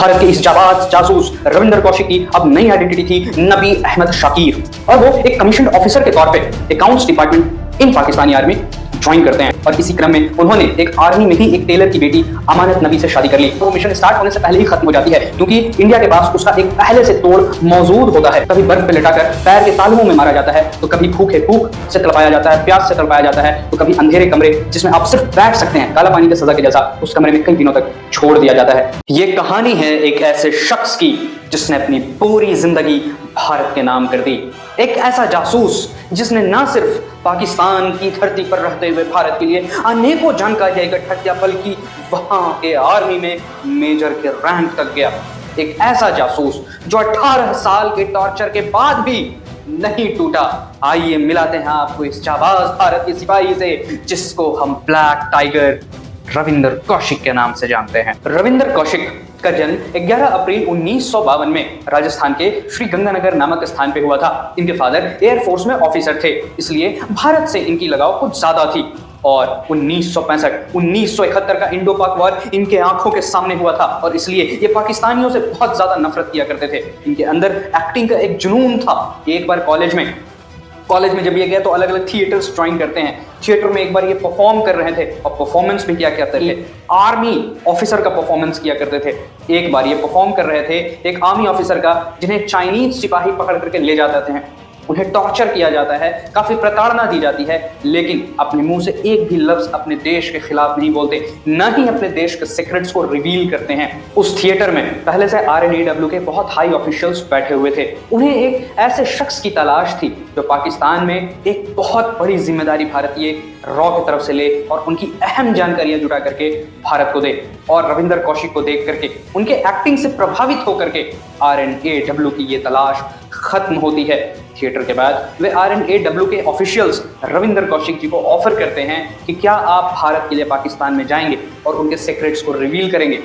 भारत के इस जाबाज जासूस रविंदर कौशिक की अब नई आइडेंटिटी थी नबी अहमद शाकिर, और वो एक कमीशन ऑफिसर के तौर पे accounts department in Pakistani army join करते हैं। और इसी क्रम में उन्होंने एक आर्मी में ही एक टेलर की बेटी अमानत नबी से शादी कर ली। वो मिशन स्टार्ट होने से पहले ही खत्म हो जाती है, क्योंकि इंडिया के पास उसका एक पहले से तोड़ मौजूद होता है। कभी बर्फ पे लटाकर पैर के तालुओं में मारा जाता है, तो कभी भूखे भूख से तड़पाया जाता है, प्यास से तड़पाया जाता है, तो कभी अंधेरे कमरे जिसमें आप सिर्फ बैठ सकते हैं काला पानी की सजा के जैसा, उस कमरे में कई दिनों तक छोड़ दिया जाता है। ये कहानी है एक ऐसे शख्स की जिसने अपनी पूरी जिंदगी भारत के नाम कर दी। एक ऐसा जासूस जिसने ना सिर्फ पाकिस्तान की धरती पर रहते हुए भारत के लिए अनेकों जानकारियां इकट्ठा किया, बल्कि वहां के आर्मी में मेजर के रैंक तक गया। एक ऐसा जासूस जो 18 साल के टॉर्चर के बाद भी नहीं टूटा। आइए मिलाते हैं आपको इस जाबाज भारत के सिपाही से, जिसको हम ब्लैक टाइगर रविंदर कौशिक के नाम से जानते हैं। रविंदर कौशिक का जन्म 11 अप्रैल 1952 में राजस्थान के श्री गंगानगर नामक स्थान पे हुआ था। इनके फादर एयरफोर्स में ऑफिसर थे, इसलिए भारत से इनकी लगाव कुछ ज्यादा थी। और 1965-1971 का इंडो पाक वॉर इनके आंखों के सामने हुआ था, और इसलिए ये पाकिस्तानियों से बहुत ज्यादा नफरत किया करते थे। इनके अंदर एक्टिंग का एक जुनून था। एक बार कॉलेज में जब ये गए तो अलग अलग थिएटर्स ज्वाइन करते हैं। थिएटर में एक बार ये परफॉर्म कर रहे थे, और परफॉर्मेंस भी क्या करते थे, आर्मी ऑफिसर का परफॉर्मेंस किया करते थे। एक बार ये परफॉर्म कर रहे थे एक आर्मी ऑफिसर का, जिन्हें चाइनीज सिपाही पकड़ करके ले जाते हैं, उन्हें टॉर्चर किया जाता है, काफी प्रताड़ना दी जाती है, लेकिन अपने मुंह से एक भी लफ्ज अपने देश के खिलाफ नहीं बोलते, न ही अपने देश के सीक्रेट्स को रिवील करते हैं। उस थिएटर में पहले से RNAW के बहुत हाई ऑफिशियल्स बैठे हुए थे। उन्हें एक ऐसे शख्स की तलाश थी जो पाकिस्तान में एक बहुत बड़ी जिम्मेदारी भारतीय रॉ की तरफ से ले और उनकी अहम जानकारियां जुटा करके भारत को दे। और रविंदर कौशिक को देख करके, उनके एक्टिंग से प्रभावित होकर के RNAW की ये तलाश खत्म होती है। थिएटर के बाद वे RNAW के ऑफिशियल्स रविंदर कौशिक जी को ऑफर करते हैं कि क्या आप भारत के लिए पाकिस्तान में जाएंगे और उनके सीक्रेट्स को रिवील करेंगे।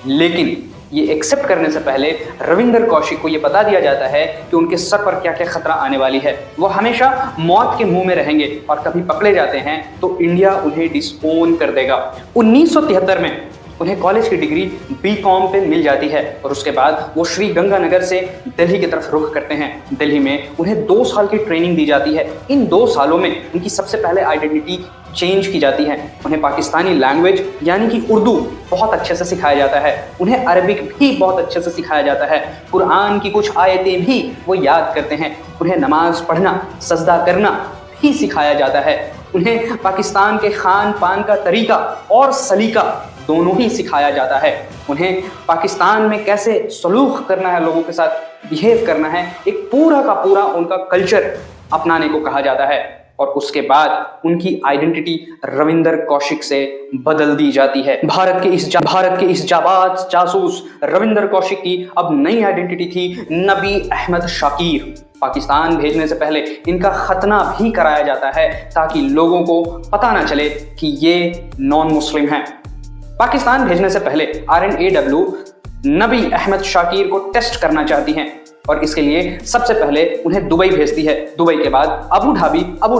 लेकिन ये एक्सेप्ट करने से पहले रविंदर कौशिक को ये बता दिया जाता है कि उनके सर पर क्या क्या खतरा आने वाली है। वो हमेशा मौत के मुंह में रहेंगे, और कभी पकड़े जाते हैं तो इंडिया उन्हें डिस्पोन कर देगा। 1973 में उन्हें कॉलेज की डिग्री BCom पे मिल जाती है, और उसके बाद वो श्री गंगानगर से दिल्ली की तरफ रुख करते हैं। दिल्ली में उन्हें 2 साल की ट्रेनिंग दी जाती है। इन 2 सालों में उनकी सबसे पहले आइडेंटिटी चेंज की जाती है। उन्हें पाकिस्तानी लैंग्वेज यानी कि उर्दू बहुत अच्छे से सिखाया जाता है। उन्हें अरबिक भी बहुत अच्छे से सिखाया जाता है। कुरान की कुछ आयतें भी वो याद करते हैं। उन्हें नमाज पढ़ना, सजदा करना भी सिखाया जाता है। उन्हें पाकिस्तान के खान पान का तरीका और सलीका दोनों ही सिखाया जाता है। उन्हें पाकिस्तान में कैसे सलूक करना है, लोगों के साथ बिहेव करना है, एक पूरा का पूरा उनका कल्चर अपनाने को कहा जाता है। और उसके बाद उनकी आइडेंटिटी रविंदर कौशिक से बदल दी जाती है। भारत के इस जाबाज जासूस रविंदर कौशिक की अब नई आइडेंटिटी थी नबी अहमद शाकिर। पाकिस्तान भेजने से पहले इनका खतना भी कराया जाता है, ताकि लोगों को पता ना चले कि ये नॉन मुस्लिम हैं। पाकिस्तान भेजने से पहले RNAW नबी अहमद शाकिर को टेस्ट करना चाहती हैं, और इसके लिए सबसे पहले उन्हें दुबई भेजती है। दुबई के बाद अबू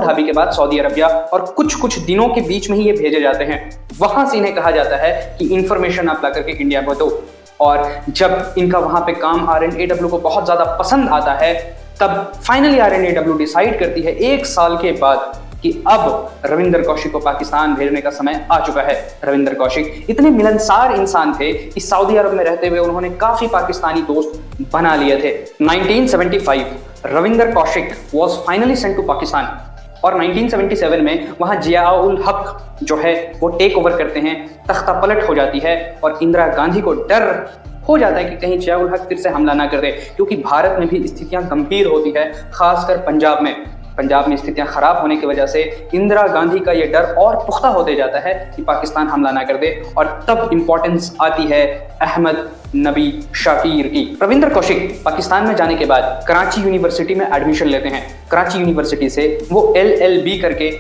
धाबी के बाद सऊदी अरबिया, और कुछ दिनों के बीच में ही ये भेजे जाते हैं। वहां से इन्हें कहा जाता है कि इंफॉर्मेशन आप ला करके इंडिया को दो। और जब इनका वहां पे काम RNAW को बहुत ज्यादा पसंद आता है, तब फाइनली RNAW डिसाइड करती है 1 साल के बाद कि अब रविंदर कौशिक को पाकिस्तान भेजने का समय आ चुका है। रविंदर कौशिक इतने मिलनसार इंसान थे कि सऊदी अरब में रहते हुए उन्होंने काफी पाकिस्तानी दोस्त बना लिए थे। 1975 Ravinder Kaushik was finally sent to Pakistan, और 1977 में वहां जिया-उल हक जो है वो टेक ओवर करते हैं। तख्ता पलट हो जाती है, और इंदिरा गांधी को डर हो जाता है कि कहीं जिया-उल हक फिर से हमला ना कर दे, क्योंकि भारत में भी स्थितियां गंभीर होती है, खासकर पंजाब में स्थितियां खराब होने की वजह से इंदिरा गांधी का ये डर और पुख्ता होते जाता है कि पाकिस्तान हमला ना कर दे। और तब इंपॉर्टेंस आती है अहमद नबी शाकिर की। रविंदर कौशिक पाकिस्तान में जाने के बाद कराची यूनिवर्सिटी में एडमिशन लेते हैं। कराची यूनिवर्सिटी से वो LLB करके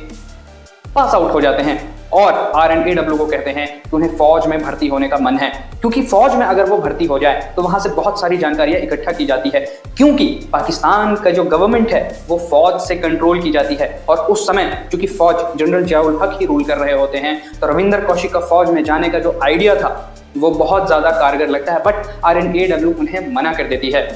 पास आउट हो जाते हैं, और RNAW को कहते हैं कि उन्हें फौज में भर्ती होने का मन है, क्योंकि फौज में अगर वो भर्ती हो जाए तो वहां से बहुत सारी जानकारियां इकट्ठा की जाती है, क्योंकि पाकिस्तान का जो गवर्नमेंट है वो फौज से कंट्रोल की जाती है। और उस समय चूंकि फौज जनरल जिया-उल हक ही रूल कर रहे होते हैं, तो रविंदर कौशिक का फौज में जाने का जो आइडिया था वो बहुत ज्यादा कारगर लगता है, बट RNAW उन्हें मना कर देती है।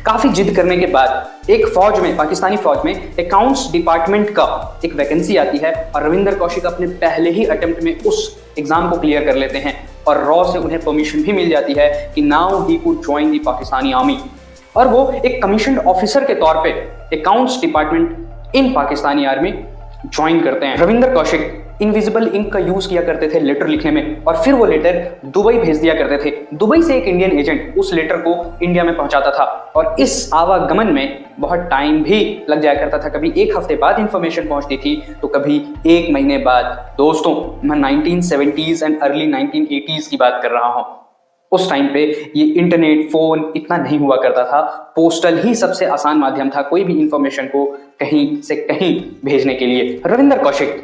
काफी जिद करने के बाद एक फौज में, पाकिस्तानी फौज में अकाउंट्स डिपार्टमेंट का एक वैकेंसी आती है और रविंदर कौशिक अपने पहले ही अटेम्प्ट में उस एग्जाम को क्लियर कर लेते हैं और रॉ से उन्हें परमिशन भी मिल जाती है कि now he could join the Pakistani army, और वो एक कमीशन ऑफिसर के तौर पे accounts department in Pakistani army join करते हैं। रविंदर कौशिक इनविजिबल इंक का यूज किया करते थे लेटर लिखने में, और फिर वो लेटर दुबई भेज दिया करते थे। दुबई से एक इंडियन एजेंट उस लेटर को इंडिया में पहुंचाता था, और इस आवागमन में बहुत टाइम भी लग जाया करता था। कभी एक हफ्ते बाद इंफॉर्मेशन पहुंचती थी तो कभी एक महीने बाद। दोस्तों, मैं 1970s एंड अर्ली 1980s की बात कर रहा हूं। उस टाइम पे ये इंटरनेट, फोन इतना नहीं हुआ करता था। पोस्टल ही सबसे आसान माध्यम था कोई भी इंफॉर्मेशन को कहीं से कहीं भेजने के लिए। रविंदर कौशिक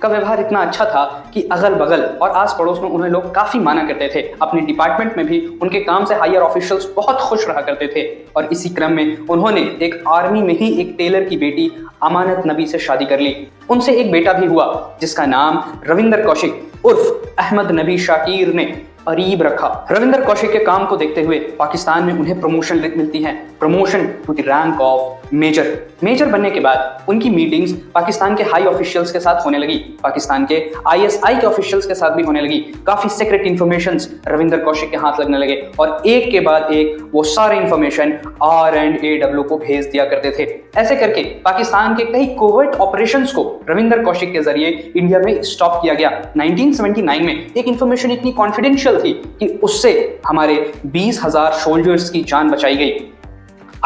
का व्यवहार इतना अच्छा था कि अगल बगल और आस पड़ोस में उन्हें लोग काफी माना करते थे। अपने डिपार्टमेंट में भी उनके काम से हायर ऑफिशियल्स बहुत खुश रहा करते थे, और इसी क्रम में उन्होंने एक आर्मी में ही एक टेलर की बेटी अमानत नबी से शादी कर ली। उनसे एक बेटा भी हुआ जिसका नाम रविंदर कौशिक उर्फ अहमद नबी शाकिर ने अरीब रखा। रविंदर कौशिक के काम को देखते हुए पाकिस्तान में उन्हें प्रमोशन मिलती है, promotion to the rank of major. Major बनने के बाद उनकी मीटिंग्स पाकिस्तान के हाई ऑफिशियल्स के साथ होने लगी, पाकिस्तान के ISI के ऑफिशियल्स के साथ भी होने लगी। काफी सीक्रेट इंफॉर्मेशंस रविंदर कौशिक के हाथ लगने लगे, और एक के बाद एक वो सारे इंफॉर्मेशन RNAW को भेज दिया करते थे। ऐसे करके पाकिस्तान के कई कोवर्ट ऑपरेशंस को रविंदर कौशिक के जरिए इंडिया में स्टॉप किया गया। 1979 में एक इंफॉर्मेशन इतनी कॉन्फिडेंशियल थी कि उससे हमारे 20,000 सोल्जर्स की जान बचाई गई।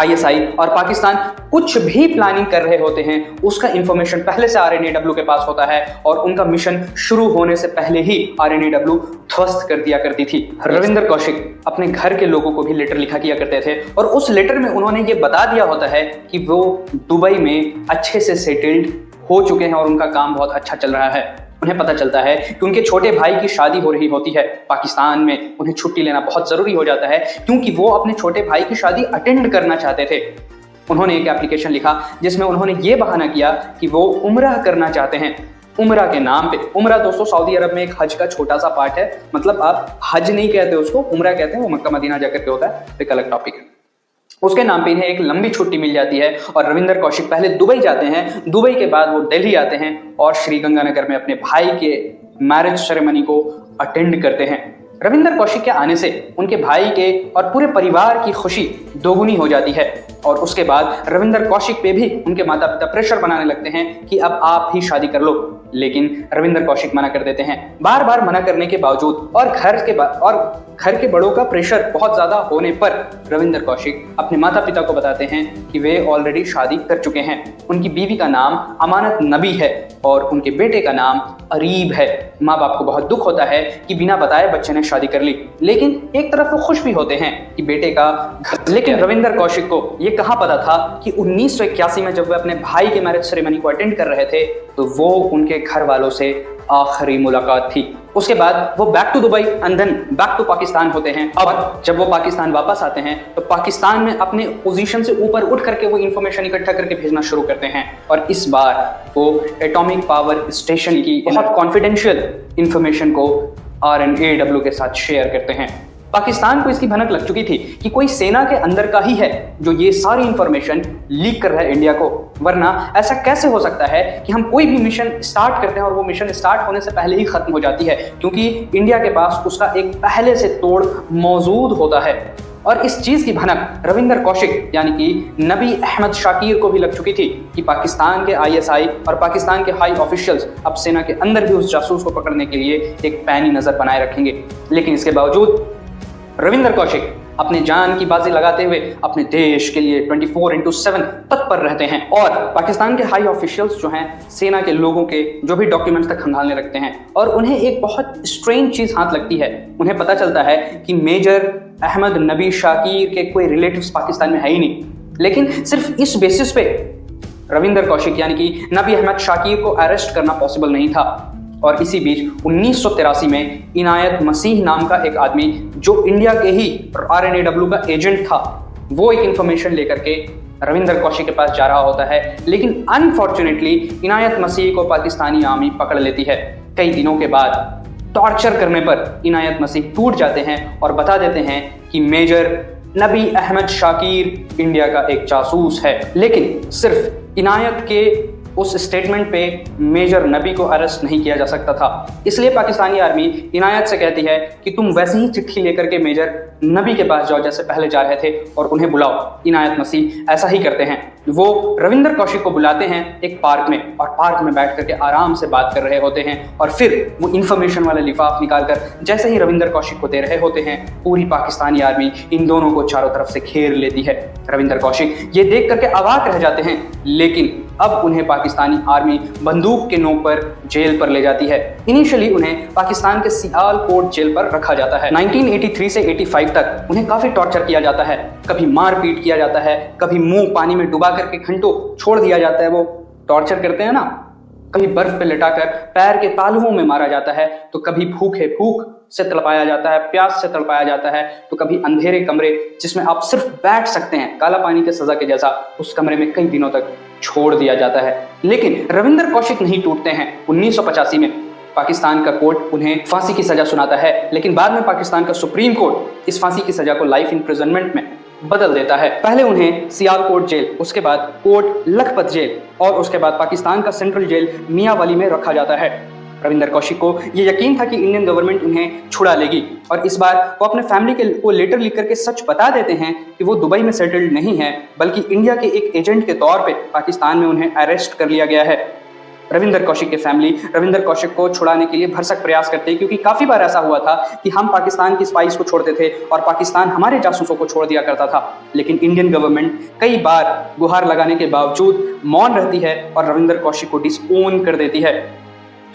ISI और पाकिस्तान कुछ भी प्लानिंग कर रहे होते हैं, उसका इंफॉर्मेशन पहले से RNAW के पास होता है, और उनका मिशन शुरू होने से पहले ही RNAW ध्वस्त कर दिया करती थी। रविंदर कौशिक अपने घर के लोगों को भी लेटर लिखा किया करते थे, और उस लेटर में उन्होंने ये बता दिया होता है कि वो दुबई में अच्छे से सेटल्ड हो चुके हैं और उनका काम बहुत अच्छा चल रहा है। उन्हें पता चलता है कि उनके छोटे भाई की शादी हो रही होती है पाकिस्तान में। उन्हें छुट्टी लेना बहुत जरूरी हो जाता है क्योंकि वो अपने छोटे भाई की शादी अटेंड करना चाहते थे। उन्होंने एक एप्लीकेशन लिखा जिसमें उन्होंने ये बहाना किया कि वो उम्रह करना चाहते हैं। उम्रह के नाम पे, उम्रह दोस्तों सऊदी अरब में एक हज का छोटा सा पार्ट है, मतलब आप हज नहीं कहते उसको, उम्रह कहते हैं, वो मक्का मदीना जाकर के होता है, एक अलग टॉपिक है। उसके नाम पे इन्हें एक लंबी छुट्टी मिल जाती है, और रविंदर कौशिक पहले दुबई जाते हैं, दुबई के बाद वो दिल्ली आते हैं और श्रीगंगानगर में अपने भाई के मैरिज सेरेमनी को अटेंड करते हैं। रविंदर कौशिक के आने से उनके भाई के और पूरे परिवार की खुशी दोगुनी हो जाती है, और उसके बाद रविंदर कौशिक पे भी उनके माता पिता प्रेशर बनाने लगते हैं कि अब आप ही शादी कर लो, लेकिन रविंदर कौशिक मना कर देते हैं। बार बार मना करने के बावजूद और घर के बड़ों का प्रेशर बहुत ज्यादा होने पर रविंदर कौशिक अपने माता पिता को बताते हैं कि वे ऑलरेडी शादी कर चुके हैं। उनकी बीवी का नाम अमानत नबी है और उनके बेटे का नाम अरीब है। माँ बाप को बहुत दुख होता है कि बिना बताए बच्चे ने शादी कर ली, लेकिन एक तरफ वो खुश भी होते हैं कि बेटे का घर। लेकिन रविंदर कौशिक को ये कहाँ पता था कि 1981 में जब वे अपने भाई के मैरिज सेरेमनी को अटेंड कर रहे थे तो वो उनके घर वालों से आखिरी मुलाकात थी। उसके बाद वो back to Dubai and then back to Pakistan होते हैं। अब जब वो पाकिस्तान वापस आते हैं तो पाकिस्तान में अपने पोजीशन से ऊपर उठ करके वो इंफॉर्मेशन इकट्ठा करके भेजना शुरू करते हैं, और इस बार वो एटॉमिक पावर स्टेशन की बहुत कॉन्फिडेंशियल इंफॉर्मेशन को RNAW के साथ शेयर करते हैं। पाकिस्तान को इसकी भनक लग चुकी थी कि कोई सेना के अंदर का ही है जो ये सारी इंफॉर्मेशन लीक कर रहा है इंडिया को, वरना ऐसा कैसे हो सकता है कि हम कोई भी मिशन स्टार्ट करते हैं और वो मिशन स्टार्ट होने से पहले ही खत्म हो जाती है, क्योंकि इंडिया के पास उसका एक पहले से तोड़ मौजूद होता है। और इस चीज की भनक रविंदर कौशिक यानी कि नबी अहमद शाकिर को भी लग चुकी थी कि पाकिस्तान के ISI और पाकिस्तान के हाई ऑफिशियल्स अब सेना के अंदर भी उस जासूस को पकड़ने के लिए एक पैनी नजर बनाए रखेंगे। लेकिन इसके बावजूद रविंदर कौशिक अपने जान की बाजी लगाते हुए अपने देश के लिए 24/7 तत्पर रहते हैं, और पाकिस्तान के हाई ऑफिशियल्स जो हैं सेना के लोगों के जो भी डॉक्यूमेंट्स तक खंगालने लगते हैं, और उन्हें एक बहुत स्ट्रेंज चीज हाथ लगती है। उन्हें पता चलता है कि मेजर अहमद नबी शाकिर के कोई रिलेटिव्स पाकिस्तान में है ही नहीं, लेकिन सिर्फ इस बेसिस पे रविंदर कौशिक यानी कि नबी अहमद शाकिर को अरेस्ट करना पॉसिबल नहीं था। और इसी बीच 1983 में इनायत मसीह नाम का एक आदमी जो इंडिया के ही RNAW का एजेंट था, वो एक इंफॉर्मेशन लेकर के रविंदर कौशिक के पास जा रहा होता है, लेकिन अनफॉर्चुनेटली इनायत मसीह को पाकिस्तानी आर्मी पकड़ लेती है। कई दिनों के बाद टॉर्चर करने पर इनायत मसीह टूट जाते हैं और बता देते हैं कि मेजर नबी अहमद शाकिर इंडिया का एक जासूस है। लेकिन सिर्फ इनायत के उस स्टेटमेंट पे मेजर नबी को अरेस्ट नहीं किया जा सकता था, इसलिए पाकिस्तानी आर्मी इनायत से कहती है कि तुम वैसे ही चिट्ठी लेकर के मेजर नबी के पास जाओ जैसे पहले जा रहे थे और उन्हें बुलाओ। इनायत मसीह ऐसा ही करते हैं। वो रविंदर कौशिक को बुलाते हैं एक पार्क में और पार्क में बैठ करके आराम से बात कर रहे होते हैं और फिर वो इन्फॉर्मेशन वाला लिफाफ निकालकर जैसे ही रविंदर कौशिक को दे रहे होते हैं, पूरी पाकिस्तानी आर्मी इन दोनों को चारों तरफ से घेर लेती है। रविंदर कौशिक ये देख करके अवाक रह जाते हैं, लेकिन अब उन्हें पाकिस्तानी आर्मी बंदूक के नोक पर जेल पर ले जाती है। इनिशियली उन्हें पाकिस्तान के सियालकोट जेल पर रखा जाता है। 1983 से 85 तक उन्हें काफी टॉर्चर किया जाता है। कभी मारपीट किया जाता है, कभी मुंह पानी में डुबा करके घंटों छोड़ दिया जाता है। वो टॉर्चर करते हैं ना, कभी बर्फ पे लिटाकर पैर के तालुओं में मारा जाता है, तो कभी भूख से तड़पाया जाता है, प्यास से तड़पाया जाता है, तो कभी अंधेरे कमरे जिसमें आप सिर्फ बैठ सकते हैं, काला पानी के सजा के जैसा, उस कमरे में कई दिनों तक छोड़ दिया जाता है। लेकिन रविंदर कौशिक नहीं टूटते हैं। 1985 में पाकिस्तान का कोर्ट उन्हें फांसी की सजा सुनाता है, लेकिन बाद में पाकिस्तान का सुप्रीम कोर्ट इस फांसी की सजा को लाइफ इम्प्रिजनमेंट में बदल देता है। पहले उन्हें सियालकोट जेल, उसके बाद कोट लखपत जेल और उसके बाद पाकिस्तान का सेंट्रल जेल मियांवाली में रखा जाता है। रविंदर कौशिक को ये यकीन था कि इंडियन गवर्नमेंट उन्हें छुड़ा लेगी और इस बार वो अपने फैमिली को लेटर लिख करके सच बता देते हैं कि वो दुबई में सेटल्ड नहीं है, बल्कि इंडिया के एक एजेंट के तौर पे पाकिस्तान में उन्हें अरेस्ट कर लिया गया है। रविंदर कौशिक की फैमिली रविंदर कौशिक को छुड़ाने के लिए भरसक प्रयास करते हैं, क्योंकि काफी बार ऐसा हुआ था कि हम पाकिस्तान की स्पाइस को छोड़ते थे और पाकिस्तान हमारे जासूसों को छोड़ दिया करता था। लेकिन इंडियन गवर्नमेंट कई बार गुहार लगाने के बावजूद मौन रहती है और रविंदर कौशिक को डिसओन कर देती है।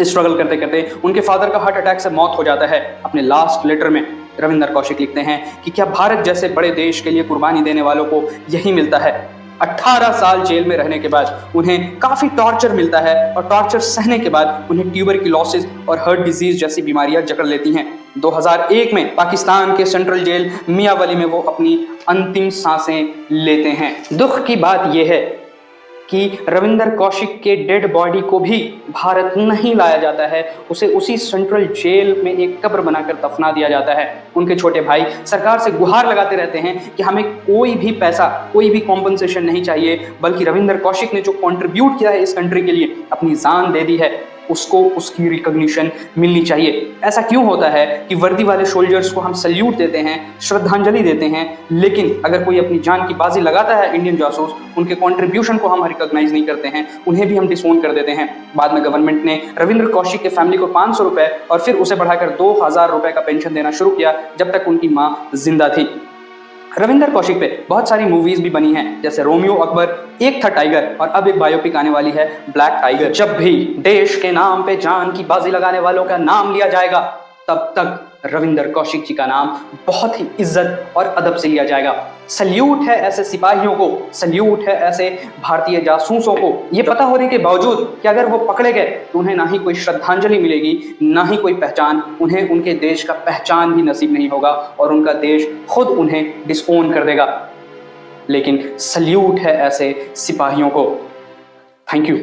स्ट्रगल करते करते उनके फादर का हार्ट अटैक से मौत हो जाता है। अपने लास्ट लेटर में रविंदर कौशिक लिखते हैं कि क्या भारत जैसे बड़े देश के लिए कुर्बानी देने वालों को यही मिलता है। 18 साल जेल में रहने के बाद उन्हें काफी टॉर्चर मिलता है और टॉर्चर सहने के बाद उन्हें ट्यूबरक्लोसिस और हार्ट डिजीज जैसी बीमारियां जकड़ लेती हैं। 2001 में पाकिस्तान के सेंट्रल जेल मियांवाली में वो अपनी अंतिम सांसें लेते हैं। दुख की बात यह है कि रविंदर कौशिक के डेड बॉडी को भी भारत नहीं लाया जाता है, उसे उसी सेंट्रल जेल में एक कब्र बनाकर दफना दिया जाता है। उनके छोटे भाई सरकार से गुहार लगाते रहते हैं कि हमें कोई भी पैसा, कोई भी कॉम्पनसेशन नहीं चाहिए, बल्कि रविंदर कौशिक ने जो कंट्रीब्यूट किया है इस कंट्री के लिए, अपनी जान दे दी है, उसको उसकी रिकॉग्निशन मिलनी चाहिए। ऐसा क्यों होता है कि वर्दी वाले सोल्जर्स को हम सल्यूट देते हैं, श्रद्धांजलि देते हैं, लेकिन अगर कोई अपनी जान की बाजी लगाता है इंडियन जासूस, उनके कंट्रीब्यूशन को हम रिकॉग्नाइज नहीं करते हैं, उन्हें भी हम डिसओन कर देते हैं। बाद में गवर्नमेंट ने रविंद्र कौशिक के फैमिली को 500 रुपए और फिर उसे बढ़ाकर 2000 रुपए का पेंशन देना शुरू किया जब तक उनकी मां जिंदा थी। रविंदर कौशिक पे बहुत सारी मूवीज भी बनी हैं, जैसे रोमियो अकबर, एक था टाइगर और अब एक बायोपिक आने वाली है ब्लैक टाइगर। जब भी देश के नाम पे जान की बाजी लगाने वालों का नाम लिया जाएगा, तब तक रविंदर कौशिक जी का नाम बहुत ही इज्जत और अदब से लिया जाएगा। सल्यूट है ऐसे सिपाहियों को, सल्यूट है ऐसे भारतीय जासूसों को, ये पता होने के बावजूद कि अगर वो पकड़े गए तो उन्हें ना ही कोई श्रद्धांजलि मिलेगी, ना ही कोई पहचान, उन्हें उनके देश का पहचान भी नसीब नहीं होगा और उनका देश खुद उन्हें डिसओन कर देगा। लेकिन सल्यूट है ऐसे सिपाहियों को। Thank you.